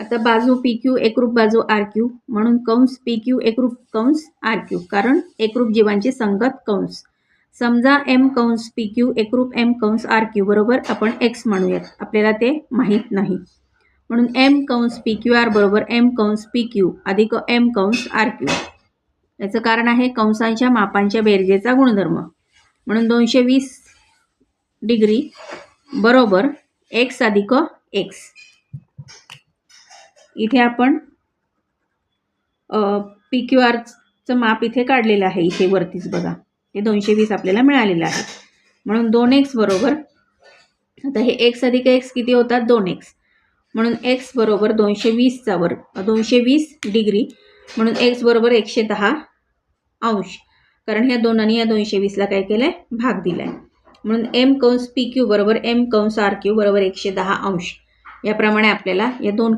आता बाजू PQ एकरूप बाजू RQ म्हणून कंस PQ एकरूप कंस RQ, कारण एकरूप जीवांची संगत कंस. समजा M कंस PQ एकरूप M कंस RQ बरोबर आपण X म्हणूयात, आपल्याला ते माहीत नाही. म्हणून M कंस PQR बरोबर M कंस PQ अधिक M कंस RQ. याचं कारण आहे कंसांच्या मापांच्या बेरजेचा गुणधर्म. म्हणून 220 डिग्री बरोबर X अधिक X. इथे आपण PQRचं माप इथे काढलेलं आहे, इथे वरतीच बघा, हे 220 आपल्याला मिळालेलं आहे. म्हणून 2x बरोबर, आता हे x अधिक x किती होतात? 2x. म्हणून x बरोबर 220चा वर्ग, 220 डिग्री म्हणून x बरोबर 110 अंश, कारण ह्या 2 आणि या 220ला काय केलंय? भाग दिलाय. म्हणून M कंस PQ बरोबर M कंस RQ बरोबर 110 अंश. याप्रमाणे आपल्याला या दोन